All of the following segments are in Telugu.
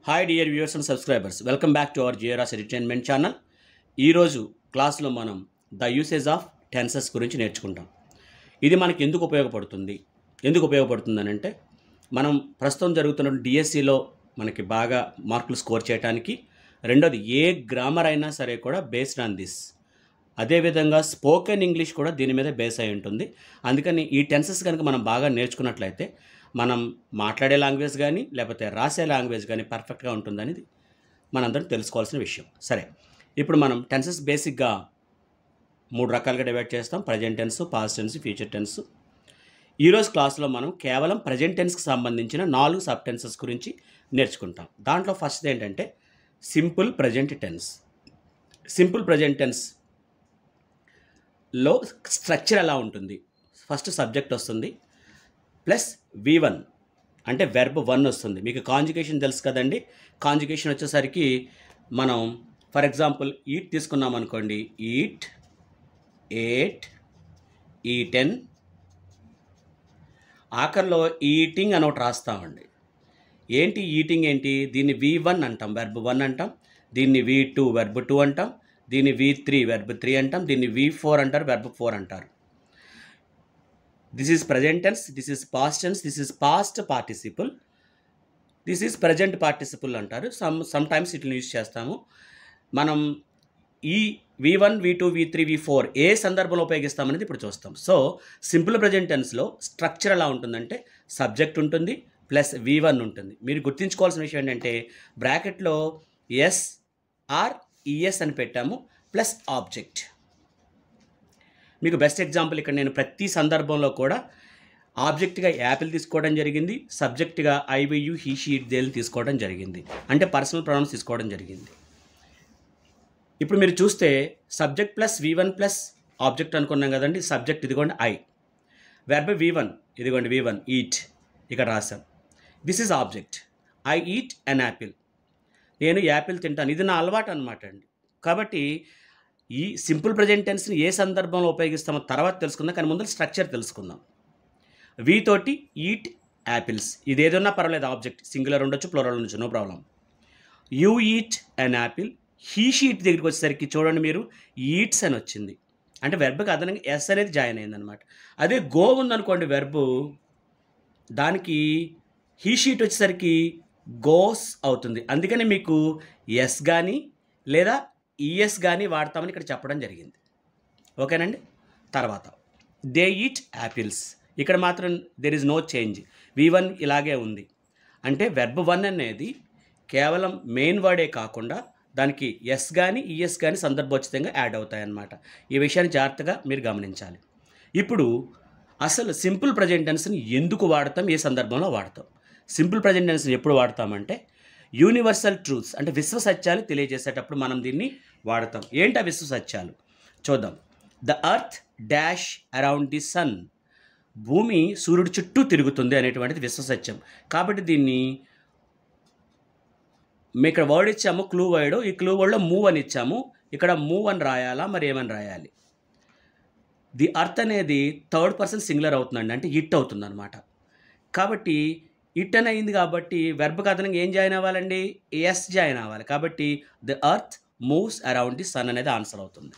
Hi dear viewers and subscribers, welcome back to our GRR's entertainment channel. ఈరోజు క్లాస్లో మనం ద యూసేజ్ ఆఫ్ టెన్సెస్ గురించి నేర్చుకుంటాం. ఇది మనకి ఎందుకు ఉపయోగపడుతుంది అని అంటే, మనం ప్రస్తుతం జరుగుతున్న డిఎస్సిలో మనకి బాగా మార్కులు స్కోర్ చేయడానికి, రెండోది ఏ గ్రామర్ అయినా సరే కూడా బేస్డ్ ఆన్ దిస్. అదేవిధంగా స్పోకెన్ ఇంగ్లీష్ కూడా దీని మీద బేస్ అయి ఉంటుంది. అందుకని ఈ టెన్సెస్ కనుక మనం బాగా నేర్చుకున్నట్లయితే మనం మాట్లాడే లాంగ్వేజ్ కానీ లేకపోతే రాసే లాంగ్వేజ్ కానీ పర్ఫెక్ట్గా ఉంటుందనేది మనందరం తెలుసుకోవాల్సిన విషయం. సరే, ఇప్పుడు మనం టెన్సెస్ బేసిక్గా 3 రకాలుగా డివైడ్ చేస్తాం: present tense, past tense, future tense. ఈరోజు క్లాస్లో మనం కేవలం ప్రజెంట్ టెన్స్కి సంబంధించిన 4 సబ్ టెన్సెస్ గురించి నేర్చుకుంటాం. దాంట్లో ఫస్ట్ ఏంటంటే simple present tense. Simple present టెన్స్లో స్ట్రక్చర్ ఎలా ఉంటుంది? ఫస్ట్ సబ్జెక్ట్ వస్తుంది, ప్లస్ V1 అంటే వెర్బ్ 1 వస్తుంది. మీకు కాంజుగేషన్ తెలుసు కదండి. కాంజుగేషన్ వచ్చేసరికి మనం ఫర్ ఎగ్జాంపుల్ ఈట్ తీసుకున్నాం అనుకోండి, ఈట్, ఏట్, ఈటెన్, ఆఖరిలో ఈటింగ్ అని ఒకటి రాస్తామండి. ఏంటి ఈటింగ్ ఏంటి? దీన్ని V1 అంటాం, వెర్బ్ 1 అంటాం. దీన్ని V2 వెర్బ్ 2 అంటాం. దీన్ని V3 వెర్బ్ 3 అంటాం. దీన్ని V4 అంటారు, వెర్బ్ 4 అంటారు. This is present tense, this is past tense, this is past participle, this is present participle అంటారు. సమ్ టైమ్స్ ఇట్లా యూజ్ చేస్తాము. మనం ఈ V1, V2, V3, V4 ఏ సందర్భంలో ఉపయోగిస్తామనేది ఇప్పుడు చూస్తాం. సో సింపుల్ ప్రజెంట్ టెన్స్లో స్ట్రక్చర్ ఎలా ఉంటుందంటే సబ్జెక్ట్ ఉంటుంది, ప్లస్ V1 ఉంటుంది. మీరు గుర్తుంచుకోవాల్సిన విషయం ఏంటంటే బ్రాకెట్లో ఎస్ ఆర్ ఈఎస్ అని పెట్టాము, ప్లస్ ఆబ్జెక్ట్. మీకు బెస్ట్ ఎగ్జాంపుల్ ఇక్కడ నేను ప్రతి సందర్భంలో కూడా ఆబ్జెక్ట్గా యాపిల్ తీసుకోవడం జరిగింది, సబ్జెక్ట్గా I we you, he, she, it, they తీసుకోవడం జరిగింది. అంటే పర్సనల్ ప్రొనౌన్స్ తీసుకోవడం జరిగింది. ఇప్పుడు మీరు చూస్తే subject plus V1 plus object అనుకున్నాం కదండి. సబ్జెక్ట్ ఇదిగోండి ఐ, వెర్బ్ V1 ఇదిగోండి V1 ఈట్ ఇక్కడ రాసాం. This is object, I eat an Apple, నేను యాపిల్ తింటాను. ఇది నా అలవాటు అనమాట అండి. కాబట్టి ఈ సింపుల్ ప్రజెంట్ టెన్స్ని ఏ సందర్భంలో ఉపయోగిస్తామో తర్వాత తెలుసుకుందాం, కానీ ముందు స్ట్రక్చర్ తెలుసుకుందాం. వి తోటి ఈట్ యాపిల్స్, ఇది ఏదన్నా పర్వాలేదు, ఆబ్జెక్ట్ సింగులర్ ఉండొచ్చు, ప్లూరల్ ఉండొచ్చు, no problem. You eat an apple. He, she it దగ్గరికి వచ్చేసరికి చూడండి మీరు ఈట్స్ అని వచ్చింది, అంటే వెర్బ్కి అదనంగా ఎస్ అనేది జాయిన్ అయిందనమాట. అదే గో ఉందనుకోండి వెర్బు, దానికి హీ షీట్ వచ్చేసరికి గోస్ అవుతుంది. అందుకని మీకు ఎస్ కానీ లేదా ఈఎస్ కానీ వాడతామని ఇక్కడ చెప్పడం జరిగింది. ఓకేనండి. తర్వాత దే ఈట్ యాపిల్స్, ఇక్కడ మాత్రం there is no change, V1 ఇలాగే ఉంది. అంటే వెర్బ్ 1 అనేది కేవలం మెయిన్ వర్డే కాకుండా దానికి ఎస్ కానీ ఈఎస్ కానీ సందర్భోచితంగా యాడ్ అవుతాయన్నమాట. ఈ విషయాన్ని జాగ్రత్తగా మీరు గమనించాలి. ఇప్పుడు అసలు సింపుల్ ప్రజెంట్ టెన్స్ని ఎందుకు వాడతాం, ఏ సందర్భంలో వాడతాం? సింపుల్ ప్రజెంట్ టెన్స్ని ఎప్పుడు వాడతామంటే యూనివర్సల్ ట్రూత్స్ అంటే విశ్వ సత్యాలు తెలియజేసేటప్పుడు మనం దీన్ని వాడతాం. ఏంటి ఆ విశ్వ సత్యాలు చూద్దాం. The earth dash around the sun, భూమి సూర్యుడు చుట్టూ తిరుగుతుంది అనేటువంటిది విశ్వ సత్యం. కాబట్టి దీన్ని మేము ఇక్కడ వర్డ్ ఇచ్చాము, క్లూ వర్డ్. ఈ క్లూ వర్డ్లో మూవ్ అని ఇచ్చాము, ఇక్కడ మూవ్ అని రాయాలా, మరి ఏమని రాయాలి? ది అర్త్ అనేది థర్డ్ పర్సన్ సింగులర్ అవుతుందండి, అంటే ఇట్ అవుతుంది అనమాట. కాబట్టి ఇట్ అని అయింది కాబట్టి వెర్బ్కి అదనంగా ఏం జాయిన్ అవ్వాలండి? ఎస్ జాయిన్ అవ్వాలి. కాబట్టి the earth moves around the sun అనేది ఆన్సర్ అవుతుంది.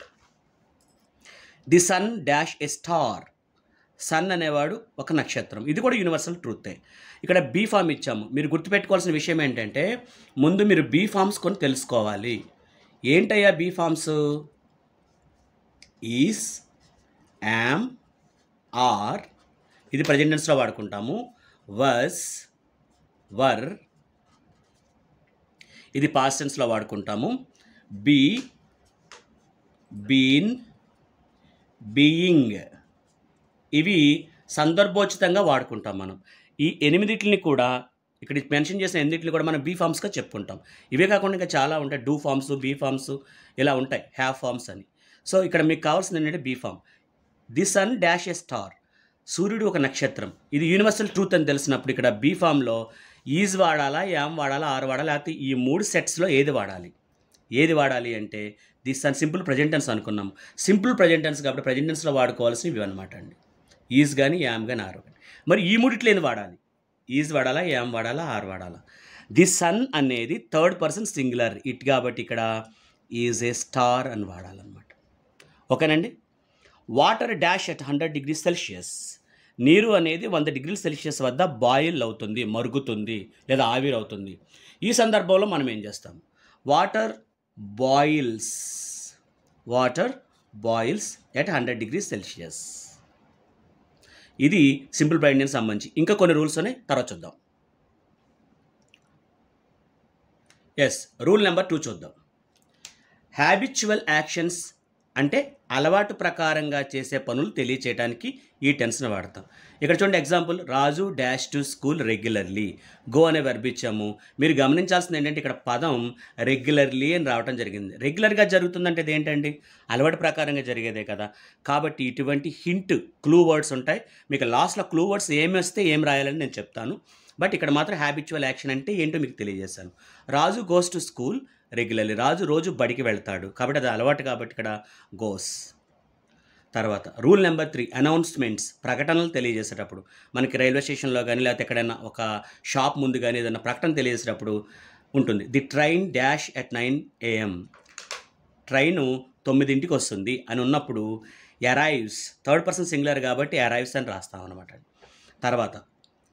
The sun dash a star, sun అనేవాడు ఒక నక్షత్రం. ఇది కూడా యూనివర్సల్ ట్రూతే. ఇక్కడ బీ ఫామ్ ఇచ్చాము. మీరు గుర్తుపెట్టుకోవాల్సిన విషయం ఏంటంటే ముందు మీరు బీ ఫామ్స్ కొని తెలుసుకోవాలి. ఏంటయ్యా be forms? Is, am, are, ఇది ప్రజెంట్ టెన్స్లో వాడుకుంటాము. వస్, వర్, ఇది పాస్ట్ టెన్స్లో వాడుకుంటాము. బీ, బీన్, బీయింగ్, ఇవి సందర్భోచితంగా వాడుకుంటాం మనం. ఈ 8 కూడా ఇక్కడ మెన్షన్ చేసిన 8 కూడా మనం బీ ఫామ్స్గా చెప్పుకుంటాం. ఇవే కాకుండా ఇంకా చాలా ఉంటాయి, డూ ఫామ్స్, బీ ఫామ్స్ ఇలా ఉంటాయి, హ్యావ్ ఫామ్స్ అని. సో ఇక్కడ మీకు కావాల్సింది ఏంటంటే be form. The sun dash a star, సూర్యుడు ఒక నక్షత్రం. ఇది యూనివర్సల్ ట్రూత్ అని తెలిసినప్పుడు ఇక్కడ బీ ఫామ్లో ఈజ్ వాడాలా, యామ్ వాడాలా, ఆర్ వాడాలా, లేకపోతే ఈ 3 సెట్స్లో ఏది వాడాలి అంటే this sun simple present tense అనుకున్నాం. సింపుల్ ప్రజెంట్ టెన్స్ కాబట్టి ప్రజెంట్ టెన్స్లో వాడుకోవాల్సినవి ఇవి అనమాట అండి. ఈజ్ కానీ, యామ్ కానీ, ఆర్ కానీ. మరి ఈ 3 ఏది వాడాలి? ఈజ్ వాడాలా, యామ్ వాడాలా, ఆర్ వాడాలా? ది సన్ అనేది థర్డ్ పర్సన్ సింగులర్ ఇట్ కాబట్టి ఇక్కడ ఈజ్ ఏ స్టార్ అని వాడాలన్నమాట. ఓకేనండి. Water dash at 100 degrees Celsius. నీరు అనేది 100 degrees Celsius వద్ద బాయిల్ అవుతుంది, మరుగుతుంది లేదా ఆవిరవుతుంది. ఈ సందర్భంలో మనం ఏం చేస్తాం? Water boils at 100 degrees Celsius. ఇది సింపుల్ ప్రెజెంట్ సంబంధించి. ఇంకా కొన్ని రూల్స్ ఉన్నాయి, తర్వాత చూద్దాం. రూల్ నెంబర్ 2 చూద్దాం. హ్యాబిచువల్ యాక్షన్స్ అంటే అలవాటు ప్రకారంగా చేసే పనులు తెలియచేయడానికి ఈ టెన్స్ని వాడతాం. ఇక్కడ చూడండి example, Raju dash to school regularly. Go అనే వెర్బ్ ఇచ్చాము. మీరు గమనించాల్సింది ఏంటంటే ఇక్కడ పదం రెగ్యులర్లీ అని రావడం జరిగింది. రెగ్యులర్గా జరుగుతుందంటే ఇది ఏంటండి? అలవాటు ప్రకారంగా జరిగేదే కదా. కాబట్టి ఇటువంటి హింట్ క్లూ వర్డ్స్ ఉంటాయి. మీకు లాస్ట్లో క్లూ వర్డ్స్ ఏమి వస్తే ఏం రాయాలని నేను చెప్తాను. బట్ ఇక్కడ మాత్రం హ్యాబిచువల్ యాక్షన్ అంటే ఏంటో మీకు తెలియజేశాను. రాజు గోస్ టు స్కూల్ రెగ్యులర్లీ. రాజు రోజు బడికి వెళ్తాడు కాబట్టి అది అలవాటు కాబట్టి ఇక్కడ గోస్. తర్వాత రూల్ నెంబర్ 3 అనౌన్స్మెంట్స్, ప్రకటనలు తెలియజేసేటప్పుడు. మనకి రైల్వే స్టేషన్లో కానీ లేకపోతే ఎక్కడైనా ఒక షాప్ ముందు కానీ ఏదైనా ప్రకటన తెలియజేసేటప్పుడు ఉంటుంది. The train dash at 9 AM. Train 9ంటికి వస్తుంది అని ఉన్నప్పుడు అరైవ్స్, థర్డ్ పర్సన్ సింగులర్ కాబట్టి అరైవ్స్ అని రాస్తాం అనమాట. తర్వాత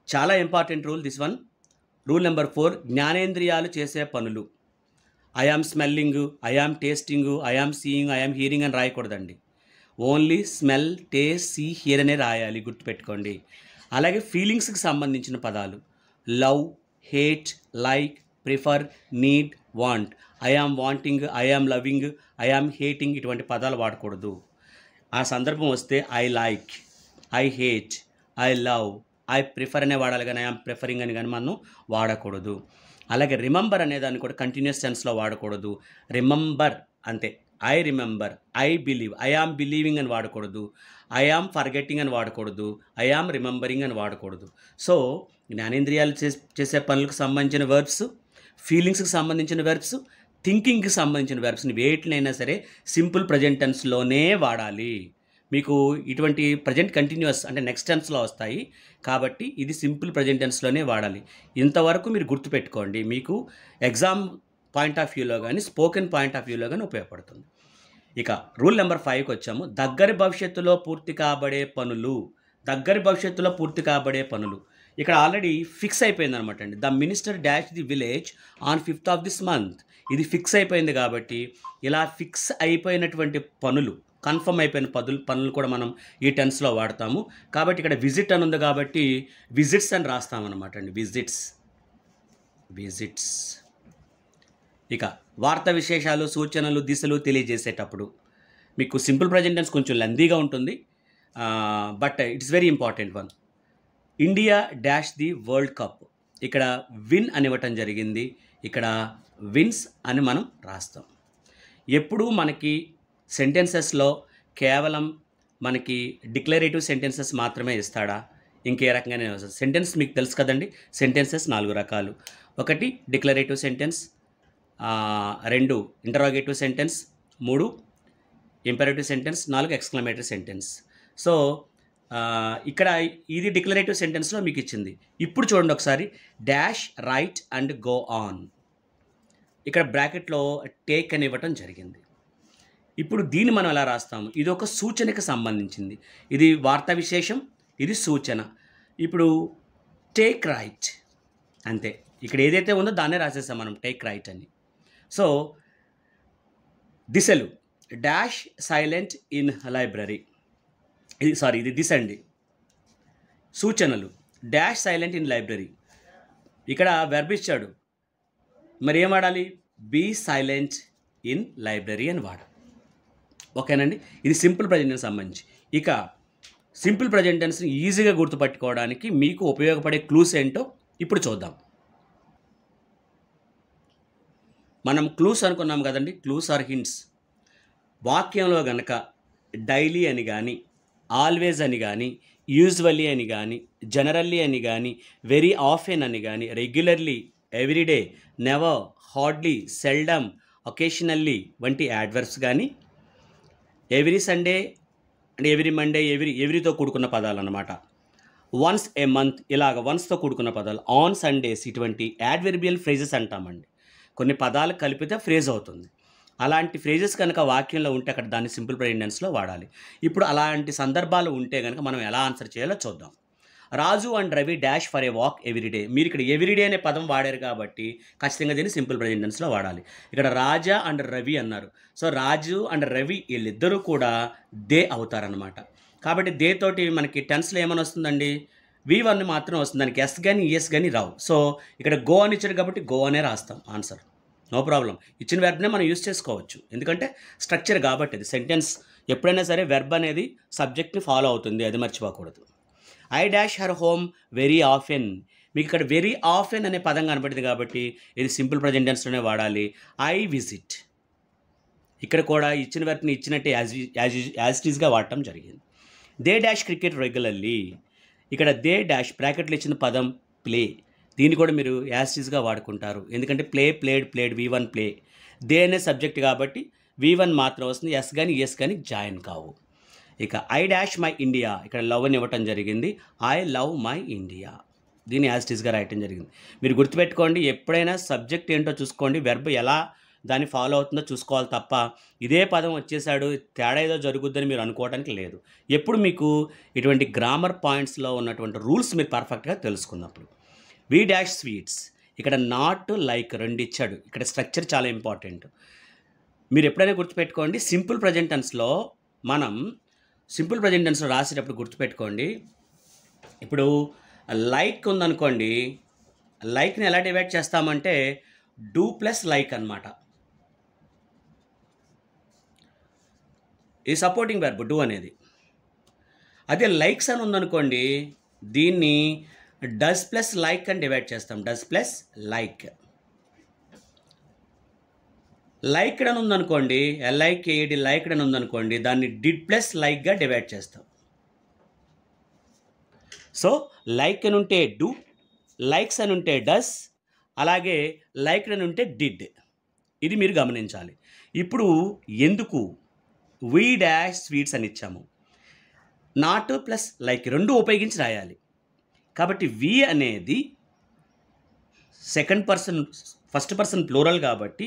చాలా important rule this one. Rule number 4 జ్ఞానేంద్రియాలు చేసే పనులు. I am smelling, I am tasting, I am seeing, I am hearing అని రాయకూడదండి. Only smell, taste, see, hear అనే రాయాలి, గుర్తుపెట్టుకోండి. అలాగే ఫీలింగ్స్కి సంబంధించిన పదాలు love, hate, like, prefer, need, want. I yam wanting, I am loving, I am hating ఇటువంటి పదాలు వాడకూడదు. ఆ సందర్భం వస్తే I like, I hate, I love, I prefer అనే వాడాలి కానీ ఐ యామ్ ప్రిఫరింగ్ అని కానీ మనం వాడకూడదు. అలాగే రిమెంబర్ అనేదాన్ని కూడా కంటిన్యూస్ టెన్స్లో వాడకూడదు. రిమెంబర్ అంతే. I remember, I believe, I am believing అని వాడకూడదు. ఐ యామ్ ఫర్గెట్టింగ్ అని వాడకూడదు. ఐ యామ్ రిమెంబరింగ్ అని వాడకూడదు. సో జ్ఞానేంద్రియాలు చేసే పనులకు సంబంధించిన వెర్బ్స్, ఫీలింగ్స్కి సంబంధించిన వెర్బ్స్, థింకింగ్కి సంబంధించిన వెర్బ్స్ని వేటినైనా సరే సింపుల్ ప్రజెంట్ టెన్స్లోనే వాడాలి. మీకు ఇటువంటి ప్రజెంట్ కంటిన్యూస్ అంటే నెక్స్ట్ టెన్స్లో వస్తాయి కాబట్టి ఇది సింపుల్ ప్రజెంట్ టెన్స్లోనే వాడాలి. ఇంతవరకు మీరు గుర్తుపెట్టుకోండి, మీకు ఎగ్జామ్ పాయింట్ ఆఫ్ వ్యూలో కానీ స్పోకెన్ పాయింట్ ఆఫ్ వ్యూలో కానీ ఉపయోగపడుతుంది. ఇక రూల్ నెంబర్ 5కి వచ్చాము. దగ్గరి భవిష్యత్తులో పూర్తి కాబడే పనులు. ఇక్కడ ఆల్రెడీ ఫిక్స్ అయిపోయింది అనమాట అండి. The minister dash the village on 5th of this month. ఇది ఫిక్స్ అయిపోయింది కాబట్టి ఇలా ఫిక్స్ అయిపోయినటువంటి పనులు, కన్ఫర్మ్ అయిపోయిన పనులు కూడా మనం ఈ టెన్స్లో వాడతాము. కాబట్టి ఇక్కడ విజిట్ అని ఉంది కాబట్టి విజిట్స్ అని రాస్తామన్నమాట అండి. విజిట్స్. ఇక వార్తా విశేషాలు, సూచనలు, దిశలు తెలియజేసేటప్పుడు మీకు సింపుల్ ప్రజెంట్ టెన్స్ కొంచెం లెందీగా ఉంటుంది, but it's very important one. India dash the world cup. ఇక్కడ విన్ అని ఇవ్వటం జరిగింది, ఇక్కడ విన్స్ అని మనం రాస్తాం. ఎప్పుడూ మనకి సెంటెన్సెస్లో కేవలం మనకి డిక్లరేటివ్ సెంటెన్సెస్ మాత్రమే ఇస్తాడా? ఇంకే రకంగానే వస్తుంది. సెంటెన్స్ మీకు తెలుసు కదండి, సెంటెన్సెస్ 4 రకాలు. 1 declarative sentence, 2 interrogative sentence, 3 imperative sentence, 4 exclamatory sentence. So ఇక్కడ ఇది డిక్లరేటివ్ సెంటెన్స్లో మీకు ఇచ్చింది. ఇప్పుడు చూడండి ఒకసారి, dash right and go on. ఇక్కడ బ్రాకెట్లో టేక్ అని ఇవ్వటం జరిగింది. ఇప్పుడు దీన్ని మనం ఎలా రాస్తాము? ఇది ఒక సూచనకి సంబంధించింది. ఇది వార్తా విశేషం, ఇది సూచన. ఇప్పుడు టేక్ రైట్ అంతే. ఇక్కడ ఏదైతే ఉందో దాన్నే రాసేస్తాం మనం, టేక్ రైట్ అని. సో దిశలు, డాష్ సైలెంట్ ఇన్ లైబ్రరీ. ఇది దిశ అండి. సూచనలు, డాష్ సైలెంట్ ఇన్ లైబ్రరీ. ఇక్కడ వెర్బ్ ఇచ్చాడు, మరి ఏం వాడాలి? బీ సైలెంట్ ఇన్ లైబ్రరీ అని వాడాలి. ఓకేనండి, ఇది సింపుల్ ప్రజెంట్ టెన్స్ సంబంధించి. ఇక సింపుల్ ప్రజెంట్ టెన్స్ని ఈజీగా గుర్తుపట్టుకోవడానికి మీకు ఉపయోగపడే క్లూస్ ఏంటో ఇప్పుడు చూద్దాం. మనం క్లూస్ అనుకున్నాం కదండి, క్లూస్ ఆర్ హింట్స్. వాక్యంలో గనక డైలీ అని కానీ, ఆల్వేజ్ అని కానీ, యూజువల్లీ అని కానీ, జనరల్లీ అని కానీ, వెరీ ఆఫెన్ అని కానీ, regularly, everyday, never, hardly, seldom, occasionally వంటి యాడ్వర్బ్స్ కానీ, every Sunday and every Monday, ఎవ్రీతో కూడుకున్న పదాలు అన్నమాట. వన్స్ ఏ మంత్ ఇలాగ వన్స్తో కూడుకున్న పదాలు. ఆన్ సండేస్ ఇటువంటి యాడ్వర్బియల్ ఫ్రేజెస్ అంటామండి. కొన్ని పదాలు కలిపితే ఫ్రేజ్ అవుతుంది. అలాంటి ఫ్రేజెస్ కనుక వాక్యంలో ఉంటే అక్కడ దాన్ని సింపుల్ ప్రెజెంట్ టెన్స్లో వాడాలి. ఇప్పుడు అలాంటి సందర్భాలు ఉంటే కనుక మనం ఎలా ఆన్సర్ చేయాలో చూద్దాం. Raju and Ravi dash for a walk everyday. మీరు ఇక్కడ ఎవ్రీడే అనే పదం వాడారు కాబట్టి ఖచ్చితంగా దీన్ని సింపుల్ ప్రెజెంట్ టెన్స్లో వాడాలి. ఇక్కడ రాజా అండ్ రవి అన్నారు. సో రాజు అండ్ రవి వీళ్ళిద్దరూ కూడా దే అవుతారనమాట. కాబట్టి దే తోటి మనకి టెన్స్లో ఏమని వస్తుందండి, V1 మాత్రం వస్తుంది. దానికి ఎస్ కానీ ఈఎస్ కానీ రావు. సో ఇక్కడ గో అని ఇచ్చాడు కాబట్టి గో అనే రాస్తాం ఆన్సర్. No problem. ఇచ్చిన వెర్బ్నే మనం యూస్ చేసుకోవచ్చు, ఎందుకంటే స్ట్రక్చర్ కాబట్టి. అది సెంటెన్స్ ఎప్పుడైనా సరే వెర్బ్ అనేది సబ్జెక్ట్ని ఫాలో అవుతుంది, అది మర్చిపోకూడదు. I dash her home very often. మీకు ఇక్కడ వెరీ ఆఫెన్ అనే పదం కనబడింది కాబట్టి ఇది సింపుల్ ప్రెజెంట్ టెన్స్లోనే వాడాలి. I visit. ఇక్కడ కూడా ఇచ్చిన వెర్బ్ని ఇచ్చినట్టే యాజ్ ఇట్ ఈస్గా వాడటం జరిగింది. They dash cricket regularly. ఇక్కడ దే డాష్ బ్రాకెట్లు ఇచ్చిన పదం ప్లే. దీన్ని కూడా మీరు యాజ్ ఇట్ ఈస్గా వాడుకుంటారు, ఎందుకంటే play, played, played, V1 play. They అనే సబ్జెక్ట్ కాబట్టి V1 మాత్రం వస్తుంది, ఎస్ కానీ ఎస్ కానీ జాయిన్ కావు. ఇక ఐ డాష్ మై ఇండియా. ఇక్కడ లవ్ అని ఇవ్వటం జరిగింది. I love my India. దీన్ని యాజ్ ఇట్ ఈస్గా రాయటం జరిగింది. మీరు గుర్తుపెట్టుకోండి, ఎప్పుడైనా సబ్జెక్ట్ ఏంటో చూసుకోండి, వెర్బ్ ఎలా దాన్ని ఫాలో అవుతుందో చూసుకోవాలి తప్ప ఇదే పదం వచ్చేసాడు తేడా ఏదో జరుగుద్దని మీరు అనుకోవడానికి లేదు. ఎప్పుడు మీకు ఇటువంటి గ్రామర్ పాయింట్స్లో ఉన్నటువంటి రూల్స్ మీరు పర్ఫెక్ట్గా తెలుసుకున్నప్పుడు. వి డాష్ స్వీట్స్. ఇక్కడ నాట్ లైక్ రెండు ఇచ్చాడు. ఇక్కడ స్ట్రక్చర్ చాలా ఇంపార్టెంట్. మీరు ఎప్పుడైనా గుర్తుపెట్టుకోండి, సింపుల్ ప్రెజెంట్ టెన్స్లో మనం సింపుల్ ప్రెజెంట్ టెన్స్లో రాసేటప్పుడు గుర్తుపెట్టుకోండి, ఇప్పుడు లైక్ ఉందనుకోండి, లైక్ని ఎలా డివైడ్ చేస్తామంటే డూ ప్లస్ లైక్ అనమాట. ఈ సపోర్టింగ్ వెర్బ్ డూ అనేది. అదే లైక్స్ అని ఉందనుకోండి, దీన్ని డస్ ప్లస్ లైక్ అని డివైడ్ చేస్తాం. Does plus like. లైక్డ్ అని ఉందనుకోండి, LIKED లైక్డ్ అని ఉందనుకోండి, దాన్ని డిడ్ ప్లస్ లైక్గా డివైడ్ చేస్తాం. సో లైక్ అని ఉంటే డూ, లైక్స్ అని ఉంటే డస్, అలాగే లైక్డ్ అని ఉంటే డిడ్. ఇది మీరు గమనించాలి. ఇప్పుడు ఎందుకు వి డాష్ స్వీట్స్ అని ఇచ్చాము, నాట్ ప్లస్ లైక్ రెండు ఉపయోగించి రాయాలి. కాబట్టి వి అనేది second person first person plural కాబట్టి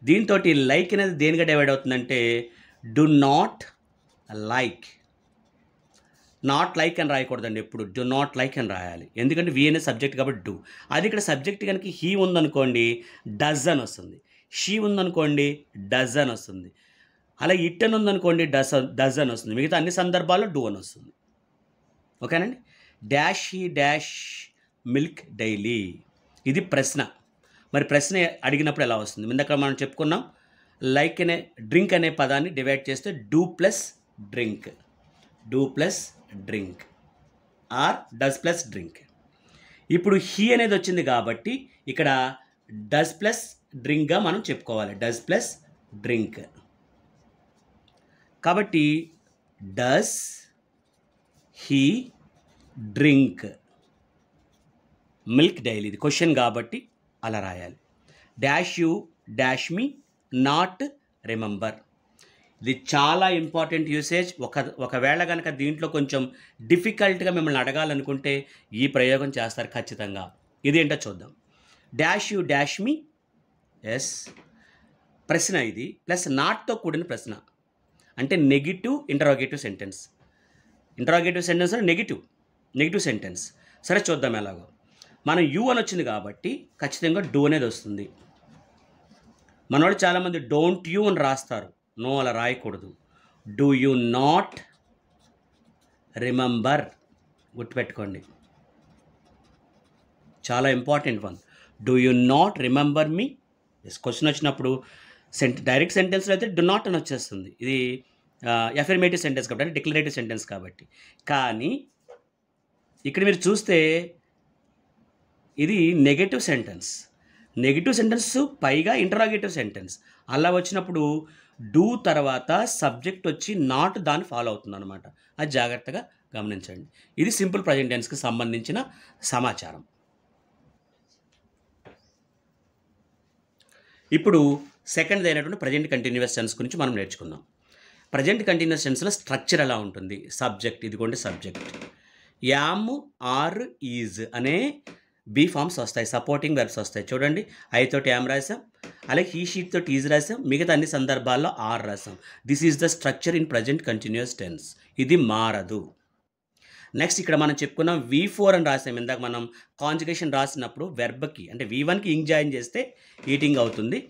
దీంతో లైక్ అనేది దేనిగా డివైడ్ అవుతుందంటే do not like. Not like అని రాయకూడదండి, ఎప్పుడు డు నాట్ లైక్ అని రాయాలి, ఎందుకంటే వి అనే సబ్జెక్ట్ కాబట్టి డూ. అది ఇక్కడ సబ్జెక్ట్ కనుక హీ ఉందనుకోండి డజ్ అని వస్తుంది, షీ ఉందనుకోండి డజ్ అని వస్తుంది, అలా ఇట్ అని ఉందనుకోండి డజ్ అని వస్తుంది. మిగతా అన్ని సందర్భాల్లో డూ అని వస్తుంది. ఓకేనండి. Dash he dash milk daily. ఇది ప్రశ్న. మరి ప్రశ్న అడిగినప్పుడు ఎలా వస్తుంది? ఇందాక మనం చెప్పుకున్నాం, లైక్ అనే డ్రింక్ అనే పదాన్ని డివైడ్ చేస్తే do plus drink, do plus drink or does plus drink. ఇప్పుడు హీ అనేది వచ్చింది కాబట్టి ఇక్కడ డస్ ప్లస్ డ్రింక్గా మనం చెప్పుకోవాలి, డస్ ప్లస్ డ్రింక్. కాబట్టి does he drink milk daily. ఇది క్వశ్చన్ కాబట్టి అలా రాయాలి. Dash you dash me not remember. ఇది చాలా ఇంపార్టెంట్ యూసేజ్. ఒకవేళ కనుక దీంట్లో కొంచెం డిఫికల్ట్గా మిమ్మల్ని అడగాలనుకుంటే ఈ ప్రయోగం చేస్తారు ఖచ్చితంగా. ఇదేంటో చూద్దాం. Dash you dash me, yes ప్రశ్న ఇది, ప్లస్ నాట్తో కూడిన ప్రశ్న, అంటే negative interrogative sentence. Interrogative sentence negative sentence. సరే చూద్దాం ఎలాగో. మనం యూ అని వచ్చింది కాబట్టి ఖచ్చితంగా డూ అనేది వస్తుంది. మనవాళ్ళు చాలామంది డోంట్ యూ అని రాస్తారు. నో, అలా రాయకూడదు. Do you not remember. గుర్తుపెట్టుకోండి, చాలా important one. Do you not remember me. Question వచ్చినప్పుడు డైరెక్ట్ సెంటెన్స్లో అయితే డు నాట్ అని వచ్చేస్తుంది. ఇది ఎఫర్మేటివ్ సెంటెన్స్ కాబట్టి, అంటే డిక్లరేటివ్ సెంటెన్స్ కాబట్టి. కానీ ఇక్కడ మీరు చూస్తే ఇది నెగటివ్ సెంటెన్స్ పైగా ఇంటరాగేటివ్ సెంటెన్స్. అలా వచ్చినప్పుడు డూ తర్వాత సబ్జెక్ట్ వచ్చి నాట్ దాన్ని ఫాలో అవుతుంది అనమాట. అది జాగ్రత్తగా గమనించండి. ఇది సింపుల్ ప్రెజెంట్ టెన్స్కి సంబంధించిన సమాచారం. ఇప్పుడు సెకండ్ అయినటువంటి ప్రజెంట్ కంటిన్యూస్ టెన్స్ గురించి మనం నేర్చుకుందాం. ప్రజెంట్ కంటిన్యూస్ టెన్స్లో స్ట్రక్చర్ ఎలా ఉంటుంది? సబ్జెక్ట్, ఇదిగోండి సబ్జెక్ట్. యామ్, ఆర్, ఈజ్ అనే బీ ఫామ్స్ వస్తాయి, సపోర్టింగ్ వెర్బ్స్ వస్తాయి. చూడండి, ఐ తోటి యామ్ రాసాం, అలాగే హీ షీట్ తోటి ఈజ్ రాసాం, మిగతా అన్ని సందర్భాల్లో ఆర్ రాసాం. This is the structure in present continuous tense. ఇది మారదు. నెక్స్ట్ ఇక్కడ మనం చెప్పుకున్నాం V4 అని రాసాం. ఇందాక మనం కాంజుగేషన్ రాసినప్పుడు వెర్బ్కి అంటే V1కి ఇంగ్ జాయిన్ చేస్తే ఈటింగ్ అవుతుంది.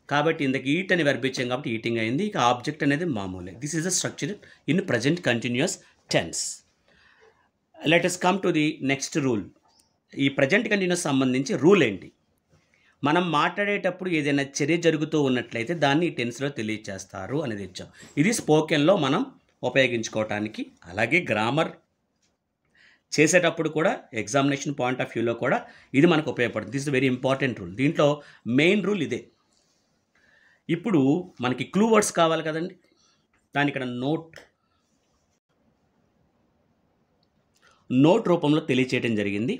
కాబట్టి ఇందుకు ఈట్ అని వెర్బ్ ఇచ్చాం కాబట్టి ఈటింగ్ అయింది. ఇక ఆబ్జెక్ట్ అనేది మామూలే. This is the structure in present continuous tense. Let us come to the next rule. ఈ ప్రజెంట్ కంటిన్యూస్ సంబంధించి రూల్ ఏంటి? మనం మాట్లాడేటప్పుడు ఏదైనా చర్య జరుగుతూ ఉన్నట్లయితే దాన్ని ఈ టెన్స్లో తెలియచేస్తారు అనేది ఇచ్చాం. ఇది స్పోకెన్లో మనం ఉపయోగించుకోవటానికి, అలాగే గ్రామర్ చేసేటప్పుడు కూడా ఎగ్జామినేషన్ పాయింట్ ఆఫ్ వ్యూలో కూడా ఇది మనకు ఉపయోగపడుతుంది. This is very important rule. దీంట్లో మెయిన్ రూల్ ఇదే. ఇప్పుడు మనకి క్లూ వర్డ్స్ కావాలి కదండి, దాని ఇక్కడ నోట్ రూపంలో తెలియచేయడం జరిగింది.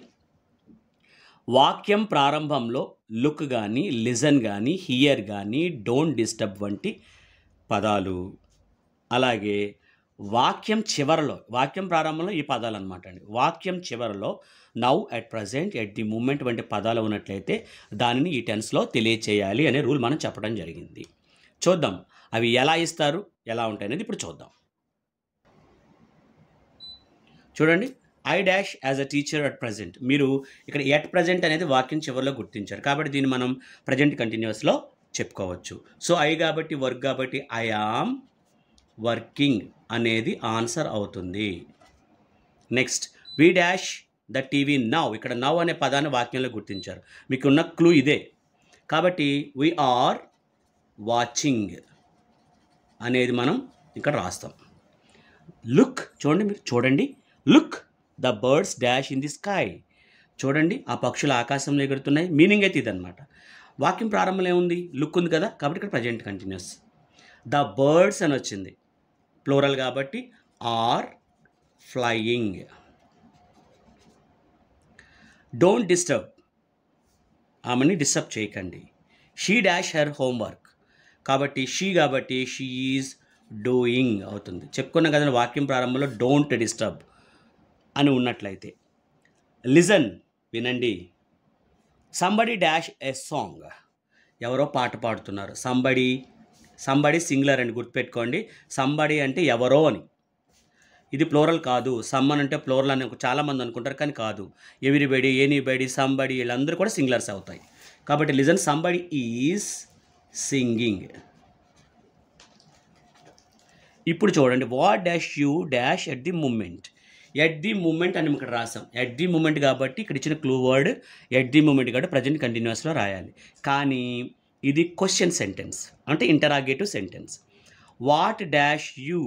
వాక్యం ప్రారంభంలో లుక్ కానీ, లిజన్ కానీ, హియర్ కానీ, డోంట్ డిస్టర్బ్ వంటి పదాలు, అలాగే వాక్యం చివరలో, వాక్యం ప్రారంభంలో ఈ పదాలు అనమాట అండి. వాక్యం చివరలో now, at present, at the moment వంటి పదాలు ఉన్నట్లయితే దానిని ఈ టెన్స్లో తెలియచేయాలి అనే రూల్ మనం చెప్పడం జరిగింది. చూద్దాం అవి ఎలా ఇస్తారు, ఎలా ఉంటాయి అనేది ఇప్పుడు చూద్దాం. చూడండి, I dash as a teacher at present. మీరు ఇక్కడ ఎట్ ప్రజెంట్ అనేది వాక్యం చివరిలో గుర్తించారు కాబట్టి దీన్ని మనం ప్రజెంట్ కంటిన్యూస్లో చెప్పుకోవచ్చు. సో ఐ కాబట్టి వర్క్ కాబట్టి ఐ ఆమ్ వర్కింగ్ అనేది ఆన్సర్ అవుతుంది. Next, we dash the TV now. ఇక్కడ నౌ అనే పదాన్ని వాక్యంలో గుర్తించారు. మీకు ఉన్న క్లూ ఇదే కాబట్టి వి ఆర్ వాచింగ్ అనేది మనం ఇక్కడ రాస్తాం. లుక్, చూడండి, మీరు చూడండి, look the birds dash in the sky. చూడండి, ఆ పక్షులు ఆకాశంలో ఎగురుతున్నాయి. మీనింగ్ అయితే ఇదనమాట. వాక్యం ప్రారంభంలో ఏముంది? లుక్ ఉంది కదా, కాబట్టి ఇక్కడ ప్రజెంట్ కంటిన్యూస్. ద బర్డ్స్ అని వచ్చింది, ప్లూరల్ కాబట్టి ఆర్ ఫ్లయింగ్. డోంట్ డిస్టర్బ్, ఆమెని డిస్టర్బ్ చేయకండి. షీ డాష్ హర్ హోంవర్క్ కాబట్టి షీ ఈజ్ డూయింగ్ అవుతుంది. చెప్పుకున్నాం కదండి, వాక్యం ప్రారంభంలో డోంట్ డిస్టర్బ్ అని ఉన్నట్లయితే. లిజన్, వినండి. సంబడి డాష్ ఎ సాంగ్, ఎవరో పాట పాడుతున్నారు. సంబడి సింగులర్ అని గుర్తుపెట్టుకోండి. సంబడి అంటే ఎవరో అని, ఇది ప్లోరల్ కాదు. సమ్మన్ అంటే ప్లోరల్ అని చాలామంది అనుకుంటారు, కానీ కాదు. ఎవ్రీబడి, ఎనీబడి, సంబడి వీళ్ళందరూ కూడా సింగులర్స్ అవుతాయి. కాబట్టి లిజన్, సంబడి ఈజ్ సింగింగ్. ఇప్పుడు చూడండి, what dash you dash at the moment. At the moment అని ఇక్కడ రాసాం. ఎట్ ది మూమెంట్ కాబట్టి ఇక్కడ ఇచ్చిన clue word at the moment కాబట్టి ప్రజెంట్ కంటిన్యూస్లో రాయాలి. కానీ ఇది క్వశ్చన్ సెంటెన్స్ అంటే interrogative sentence. What dash you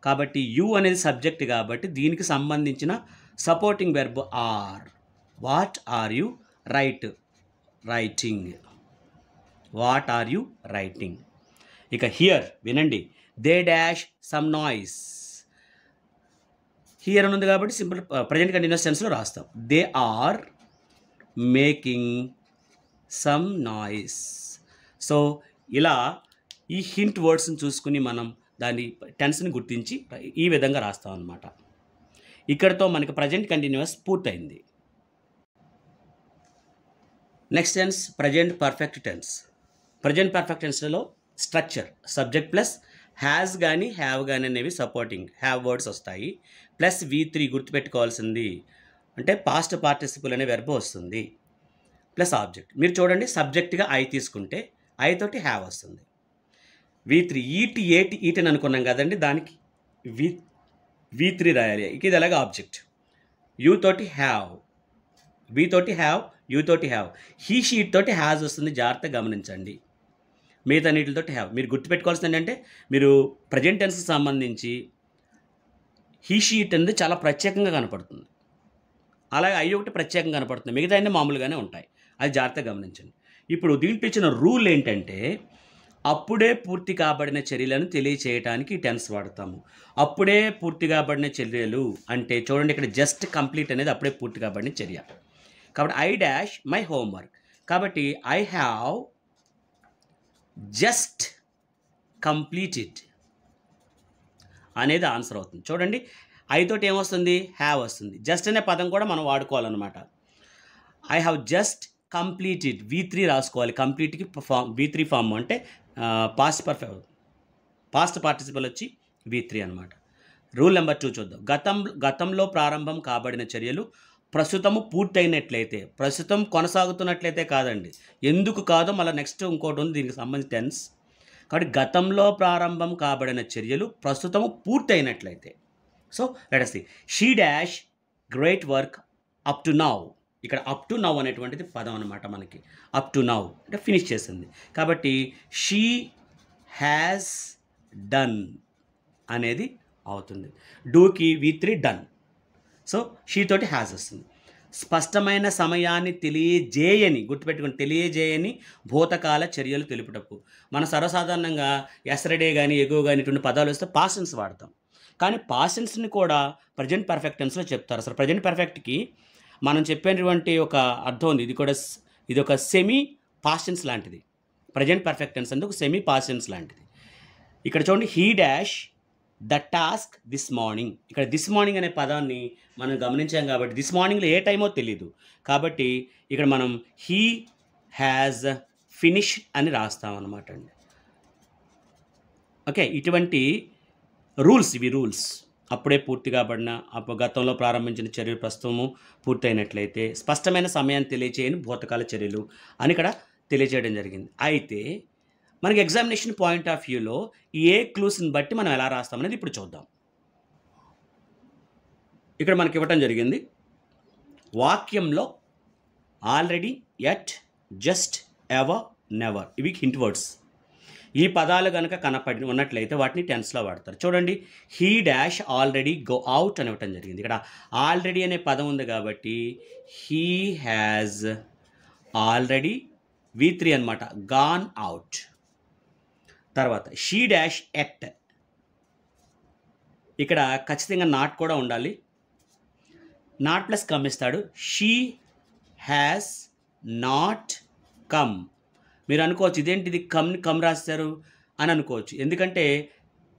కాబట్టి యూ అనేది సబ్జెక్ట్ కాబట్టి దీనికి సంబంధించిన supporting verb are. What are you writing. What are you writing. ఇక హియర్, వినండి. They dash some noise. Here అని ఉంది కాబట్టి సింపుల్ ప్రజెంట్ కంటిన్యూస్ టెన్స్లో రాస్తాం. They are making some noise. So ఇలా ఈ హింట్ వర్డ్స్ని చూసుకుని మనం దాని టెన్స్ని గుర్తించి ఈ విధంగా రాస్తాం అన్నమాట. ఇక్కడితో మనకి ప్రజెంట్ కంటిన్యూస్ పూర్తయింది. Next tense present perfect tense. Present perfect టెన్స్లో స్ట్రక్చర్ సబ్జెక్ట్ ప్లస్ హ్యాస్ కానీ హ్యావ్ కానీ అనేవి సపోర్టింగ్ హ్యావ్ వర్డ్స్ వస్తాయి. ప్లస్ V3 గుర్తుపెట్టుకోవాల్సింది అంటే పాస్ట్ పార్టిసిపుల్ అనే వెర్బ్ వస్తుంది. Plus object. మీరు చూడండి, సబ్జెక్ట్గా ఐ తీసుకుంటే ఐ తోటి హ్యావ్ వస్తుంది. V3 ఈట్ అని అనుకున్నాం కదండి, దానికి V3 రాయాలి. ఇది ఎలాగ ఆబ్జెక్ట్. యూ తోటి హ్యావ్, వి తోటి హ్యావ్, యూ తోటి హ్యావ్. హీ షీట్ తోటి హ్యాజ్ వస్తుంది. జాగ్రత్తగా గమనించండి. మిగతా నీటితోటి హ్యావ్. మీరు గుర్తుపెట్టుకోవాల్సింది ఏంటంటే మీరు ప్రజెంట్ టెన్స్కి సంబంధించి హీ షీట్ అనేది చాలా ప్రత్యేకంగా కనపడుతుంది, అలాగే ఐ ఒకటి ప్రత్యేకంగా కనపడుతుంది, మిగతా అన్నీ మామూలుగానే ఉంటాయి. అది జాగ్రత్తగా గమనించండి. ఇప్పుడు దీంట్లో ఇచ్చిన రూల్ ఏంటంటే అప్పుడే పూర్తి కాబడిన చర్యలను తెలియచేయడానికి టెన్స్ వాడతాము. అప్పుడే పూర్తి కాబడిన చర్యలు అంటే చూడండి, ఇక్కడ జస్ట్ కంప్లీట్ అనేది అప్పుడే పూర్తి కాబడిన చర్య. కాబట్టి ఐ డాష్ మై హోంవర్క్ కాబట్టి ఐ హ్యావ్ జస్ట్ కంప్లీటెడ్ అనేది ఆన్సర్ అవుతుంది. చూడండి, ఐ తోటి ఏమొస్తుంది? హ్యావ్ వస్తుంది. జస్ట్ అనే పదం కూడా మనం వాడుకోవాలన్నమాట. I have just completed V3 రాసుకోవాలి. కంప్లీట్కి ఫామ్ V3 ఫామ్ అంటే పాస్ట్ పార్టిసిపల్ వచ్చి V3 అనమాట. రూల్ నెంబర్ 2 చూద్దాం. గతంలో ప్రారంభం కాబడిన చర్యలు ప్రస్తుతము పూర్తయినట్లయితే, ప్రస్తుతం కొనసాగుతున్నట్లయితే కాదండి. ఎందుకు కాదో మళ్ళీ నెక్స్ట్ ఇంకోటి ఉంది దీనికి సంబంధించి టెన్స్. కాబట్టి గతంలో ప్రారంభం కాబడిన చర్యలు ప్రస్తుతము పూర్తయినట్లయితే. So let us see. She dash great work up to now. ఇక్కడ అప్ టు నౌ అనేటువంటిది పదం అనమాట మనకి. అప్ టు నౌ అంటే ఫినిష్ చేసింది. కాబట్టి షీ హ్యాస్ డన్ అనేది అవుతుంది. డూకి V3 డన్. సో షీ తోటి హ్యాస్ వస్తుంది. స్పష్టమైన సమయాన్ని తెలియజేయని, గుర్తుపెట్టుకుని, తెలియజేయని భూతకాల చర్యలు తెలుపుటకు. మన సర్వసాధారణంగా ఎస్టర్డే కానీ ఎగో కానీ ఇటువంటి పదాలు వస్తే పాస్ట్ టెన్స్ వాడతాం. కానీ పాస్ట్ టెన్స్ని కూడా ప్రజెంట్ పర్ఫెక్ట్ టెన్స్లో చెప్తారు. అసలు ప్రజెంట్ పర్ఫెక్ట్కి మనం చెప్పినటువంటి ఒక అర్థం ఉంది. ఇది ఒక సెమీ పాస్ట్ టెన్స్ లాంటిది. ప్రజెంట్ పర్ఫెక్ట్ టెన్స్ అంటే ఒక సెమీ పాస్ట్ టెన్స్ లాంటిది. ఇక్కడ చూడండి, he dash the task this morning. ఇక్కడ దిస్ మార్నింగ్ అనే పదాన్ని మనం గమనించాం కాబట్టి దిస్ మార్నింగ్లో ఏ టైమో తెలియదు. కాబట్టి ఇక్కడ మనం హీ హ్యాజ్ ఫినిష్డ్ అని రాస్తాం అన్నమాట అండి. ఓకే, ఇటువంటి రూల్స్, ఇవి రూల్స్. అప్పుడే పూర్తి కాబడిన గతంలో ప్రారంభించిన చర్యలు ప్రస్తుతము పూర్తయినట్లయితే, స్పష్టమైన సమయాన్ని తెలియచేయని భూతకాల చర్యలు అని ఇక్కడ తెలియజేయడం జరిగింది. అయితే మనకి ఎగ్జామినేషన్ పాయింట్ ఆఫ్ వ్యూలో ఏ క్లూస్ని బట్టి మనం ఎలా రాస్తామనేది ఇప్పుడు చూద్దాం. ఇక్కడ మనకి ఇవ్వటం జరిగింది. వాక్యంలో already, yet, just, ever, never ఇవి హింట్ వర్డ్స్. ఈ పదాలు కనుక కనపడి ఉన్నట్లయితే వాటిని టెన్స్లో వాడతారు. చూడండి, he dash already go out అని ఇవ్వటం జరిగింది. ఇక్కడ ఆల్రెడీ అనే పదం ఉంది కాబట్టి హీ హ్యాజ్ ఆల్రెడీ V3 అనమాట, గాన్ అవుట్. తర్వాత షీ డాష్ ఎట్. ఇక్కడ ఖచ్చితంగా నాట్ కూడా ఉండాలి. నాట్ ప్లస్ కమ్ ఇస్తాడు. She has not come. మీరు అనుకోవచ్చు ఇదేంటిది కమ్ రాస్తారు అని అనుకోవచ్చు. ఎందుకంటే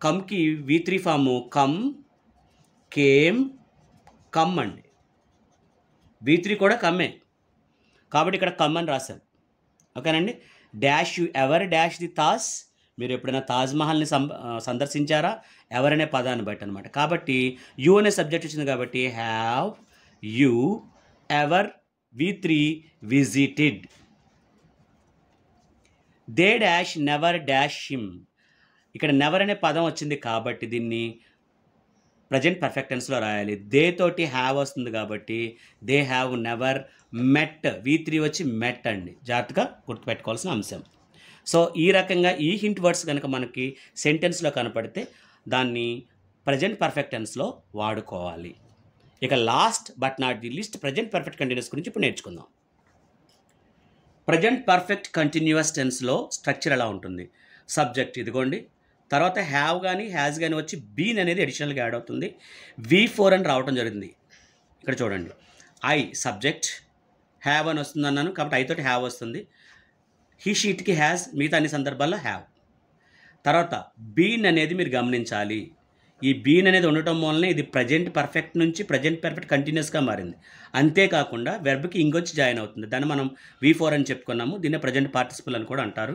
కమ్కి V3 form come, came, come అండి. V3 కూడా కమ్మే కాబట్టి ఇక్కడ కమ్ అని రాశారు. ఓకేనండి. Dash you ever dash the Taj. మీరు ఎప్పుడైనా తాజ్మహల్ని సందర్శించారా? ఎవరనే పదాన్ని బట్టి అనమాట. కాబట్టి యూ అనే సబ్జెక్ట్ వచ్చింది కాబట్టి have you ever V3 visited. They dash never dash him. ఇక్కడ నెవర్ అనే పదం వచ్చింది కాబట్టి దీన్ని ప్రజెంట్ పర్ఫెక్ట్ టెన్స్లో రాయాలి. దే తోటి హ్యావ్ వస్తుంది కాబట్టి they have never met. V3 వచ్చి మెట్ అండి. జాగ్రత్తగా గుర్తుపెట్టుకోవాల్సిన అంశం. సో ఈ రకంగా ఈ హింట్ వర్డ్స్ కనుక మనకి సెంటెన్స్లో కనపడితే దాన్ని ప్రజెంట్ పర్ఫెక్ట్ టెన్స్లో వాడుకోవాలి. ఇక last but not the least present perfect continuous గురించి ఇప్పుడు నేర్చుకుందాం. ప్రజెంట్ పర్ఫెక్ట్ కంటిన్యూస్ టెన్స్లో స్ట్రక్చర్ ఎలా ఉంటుంది? సబ్జెక్ట్ ఇదిగోండి, తర్వాత హ్యావ్ కానీ హ్యాజ్ కానీ వచ్చి బీన్ అనేది అడిషనల్గా యాడ్ అవుతుంది. V4 అని రావడం జరిగింది. ఇక్కడ చూడండి, ఐ సబ్జెక్ట్, హ్యావ్ అని వస్తుంది అన్నాను కాబట్టి ఐ తోటి హ్యావ్ వస్తుంది. హీ షీట్కి హ్యాజ్, మిగతా అన్ని సందర్భాల్లో హ్యావ్. తర్వాత బీన్ అనేది మీరు గమనించాలి. ఈ బీన్ అనేది ఉండటం వల్లనే ఇది ప్రజెంట్ పర్ఫెక్ట్ నుంచి ప్రజెంట్ పర్ఫెక్ట్ కంటిన్యూస్గా మారింది. అంతేకాకుండా వెర్బ్కి ఇంకొచ్చి జాయిన్ అవుతుంది. దాన్ని మనం V4 అని చెప్పుకున్నాము. దీన్ని ప్రజెంట్ పార్టిసిపల్ అని కూడా అంటారు,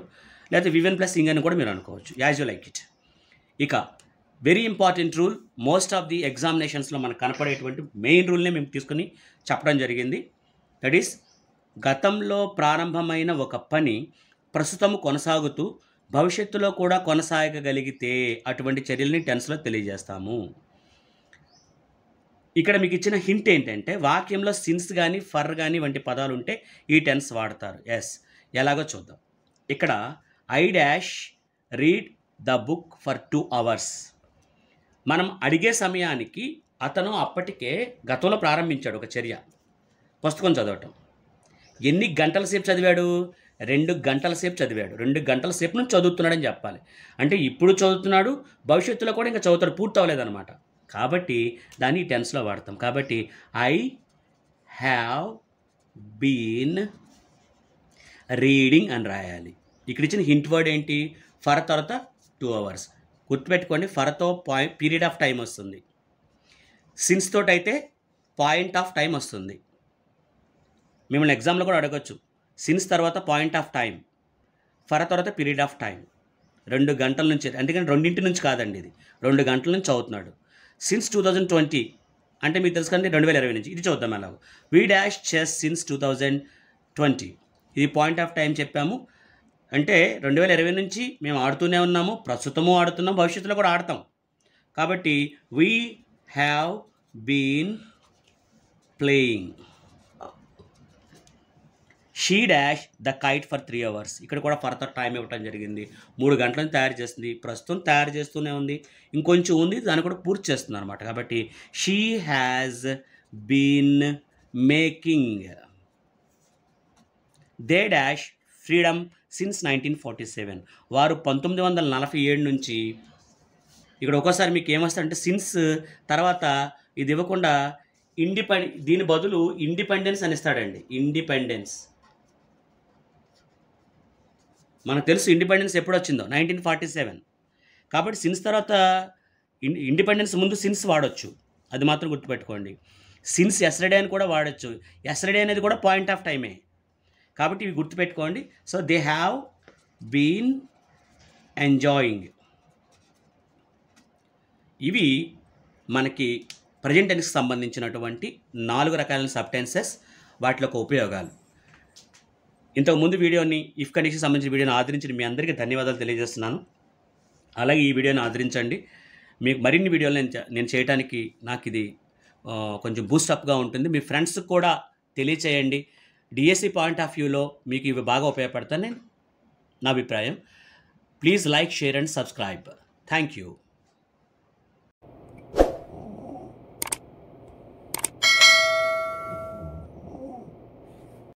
లేకపోతే V1 ప్లస్ ఇంగ్ అని కూడా మీరు అనుకోవచ్చు, యాజ్ యూ లైక్ ఇట్. ఇక very important rule, most of the ఎగ్జామినేషన్స్లో మనకు కనపడేటువంటి మెయిన్ రూల్నే మేము తీసుకుని చెప్పడం జరిగింది. దట్ ఈస్, గతంలో ప్రారంభమైన ఒక పని ప్రస్తుతము కొనసాగుతూ భవిష్యత్తులో కూడా కొనసాగగలిగితే అటువంటి చర్యల్ని టెన్స్లో తెలియజేస్తాము. ఇక్కడ మీకు ఇచ్చిన హింట్ ఏంటంటే వాక్యంలో సిన్స్ కానీ ఫర్ కానీ వంటి పదాలు ఉంటే ఈ టెన్స్ వాడతారు. ఎస్, ఎలాగో చూద్దాం. ఇక్కడ I dash read the book for 2 hours. మనం అడిగే సమయానికి అతను అప్పటికే గతంలో ప్రారంభించాడు ఒక చర్య, పుస్తకం చదవటం. ఎన్ని గంటల సేపు చదివాడు? 2 గంటల సేపు చదివాడు. 2 గంటల సేపు నుంచి చదువుతున్నాడని చెప్పాలి. అంటే ఇప్పుడు చదువుతున్నాడు, భవిష్యత్తులో కూడా ఇంకా చదువుతాడు, పూర్తి అవ్వలేదన్నమాట. కాబట్టి దాన్ని టెన్స్లో వాడతాం. కాబట్టి ఐ హ్యావ్ బీన్ రీడింగ్ అని రాయాలి. ఇక్కడ ఇచ్చిన హింట్ వర్డ్ ఏంటి? ఫర్ తర్వాత 2 hours. గుర్తుపెట్టుకోండి, ఫర్తో పీరియడ్ ఆఫ్ టైం వస్తుంది. సిన్స్ తోటి అయితే పాయింట్ ఆఫ్ టైం వస్తుంది. మిమ్మల్ని ఎగ్జామ్లో కూడా అడగచ్చు. సిన్స్ తర్వాత పాయింట్ ఆఫ్ టైం, ఫర్ తర్వాత పీరియడ్ ఆఫ్ టైం. 2 గంటల నుంచి, అందుకని 2 నుంచి కాదండి, ఇది 2 గంటల నుంచి చదువుతున్నాడు. సిన్స్ 2020 అంటే మీకు తెలుసు కండి 2020 నుంచి. ఇది చదువుతాం ఎలాగో. We dash chess since 2020. ఇది పాయింట్ ఆఫ్ టైం చెప్పాము. అంటే 2020 నుంచి మేము ఆడుతూనే ఉన్నాము, ప్రస్తుతము ఆడుతున్నాం, భవిష్యత్తులో కూడా ఆడతాం. కాబట్టి we have been playing. She dash the kite for 3 hours. ఇక్కడ కూడా ఫర్దర్ టైం ఇవ్వటం జరిగింది. 3 గంటలను తయారు చేస్తుంది, ప్రస్తుతం తయారు చేస్తూనే ఉంది, ఇంకొంచెం ఉంది, దాన్ని కూడా పూర్తి చేస్తుంది అనమాట. కాబట్టి she has been making. They dash freedom since 1947. వారు 1947 నుంచి, ఇక్కడ ఒక్కోసారి మీకు ఏమొస్తుందంటే సిన్స్ తర్వాత ఇది ఇవ్వకుండా దీని బదులు ఇండిపెండెన్స్ అని ఇస్తాడండి. ఇండిపెండెన్స్ మనకు తెలుసు, ఇండిపెండెన్స్ ఎప్పుడు వచ్చిందో 1947. కాబట్టి సిన్స్ తర్వాత ఇండిపెండెన్స్ ముందు సిన్స్ వాడచ్చు, అది మాత్రం గుర్తుపెట్టుకోండి. సిన్స్ ఎస్టర్డే అని కూడా వాడచ్చు. ఎస్టర్డే అనేది కూడా పాయింట్ ఆఫ్ టైమే. కాబట్టి ఇవి గుర్తుపెట్టుకోండి. So they have been enjoying. ఇవి మనకి ప్రజెంట్ టెన్స్కి సంబంధించినటువంటి 4 రకాలైన సబ్టెన్సెస్, వాటిలో ఒక ఉపయోగాలు. ఇంతకుముందు వీడియోని, ఇఫ్ కండిషన్ సంబంధించిన వీడియోని ఆదరించిన మీ అందరికీ ధన్యవాదాలు తెలియజేస్తున్నాను. అలాగే ఈ వీడియోని ఆదరించండి. మీకు మరిన్ని వీడియోలు నేను చేయడానికి నాకు ఇది కొంచెం బూస్టప్గా ఉంటుంది. మీ ఫ్రెండ్స్కి కూడా తెలియచేయండి. డిఎస్సి పాయింట్ ఆఫ్ వ్యూలో మీకు ఇవి బాగా ఉపయోగపడతాయని నా అభిప్రాయం. Please like, share and subscribe. Thank you.